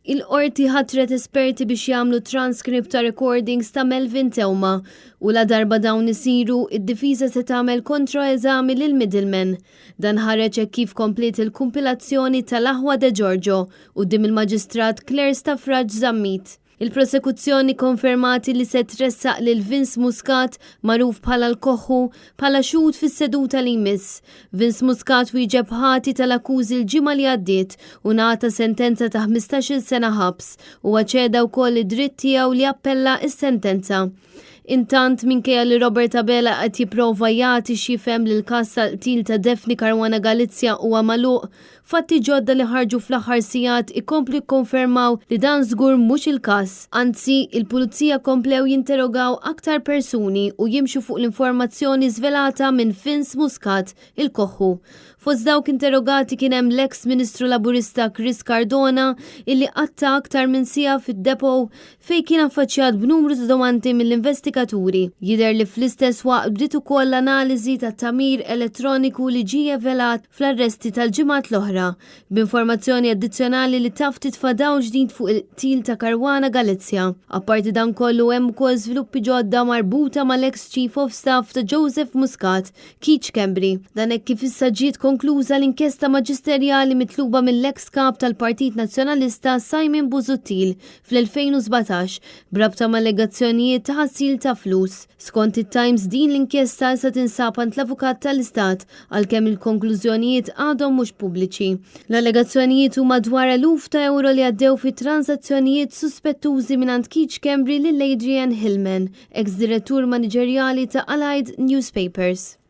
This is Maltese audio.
Il-qorti ħatret esperti biex jagħmlu transkript ta' recordings ta' Melvin Tewma u la darba dawn isiru id-difiża se tagħmel kontraeżami lil middleman. Dan ħareġ hekk kif komplet il-kumpilazzjoni tal-aħwa de Giorgio quddiem il-Maġistrat Claire Staffraġ Żammit. Il-prosekuzzjoni konfermati li se tressaq lil Vince Muscat magħruf bħala il-Koħħu bħala xhud fis-seduta li jmiss. Vince Muscat wieġeb ħati tal-akkużi l-ġimgħa li għaddiet u ngħata sentenza ta' 15-il sena ħabs u ċeda wkoll id-dritt tiegħu li appella s-sentenza. Intant minkejja li Robert Abela qed jipprova jagħti x'jifhem li l-każ tal-qtil ta' Daphne Caruana Galizia huwa magħluq, fatti ġodda li ħarġu fl-aħħar sigħat ikomplu jikkonfermaw li dan żgur mhux il-każ. Anzi, il-pulizija komplew jinterogaw aktar persuni u jimxu fuq l-informazzjoni żvelata minn Vince Muscat, il-Koħħu. Fost dawk interrogati kien hemm l-eks Ministru Laburista Chris Cardona illi qatta aktar minn sija fid-depo fejn kien affaċċjat b'numru ta' domandi mill-investigaturi. Jidher li fl-istess waqt bdiet ukoll l-analiżi ta' tamir elettroniku li ġie velat fl-arresti tal-ġimgħat l-oħra, b'informazzjoni addizzjonali li taf titfadaw ġdid fuq il-qtil ta' Caruana Galizia. Apparti dan kollu hemm ukoll żviluppi ġodda marbuta mal-ex Chief of Staff ta' Joseph Muscat, Keith Kembri. Dan hekk kif issa ġiet konkluża l-inkjesta maġisterjali mitluba mill-ex kap tal-Partit Nazzjonalista Simon Busuttil fl-2017 brabta ma' allegazzjonijiet ta' ħassil ta' flus. Skont it-Times din l-inkjesta se tinsab għand l-Avukat tal-Istat għalkemm il-konklużjonijiet għadhom mhux pubbliċi. L-allegazzjonijiet huma dwar eluf ta' euro li għaddew fi transazzjonijiet suspettużi mingħand Keith Kembri lil Adrian Hillman, ex-direttur maniġerjali ta' Allied Newspapers.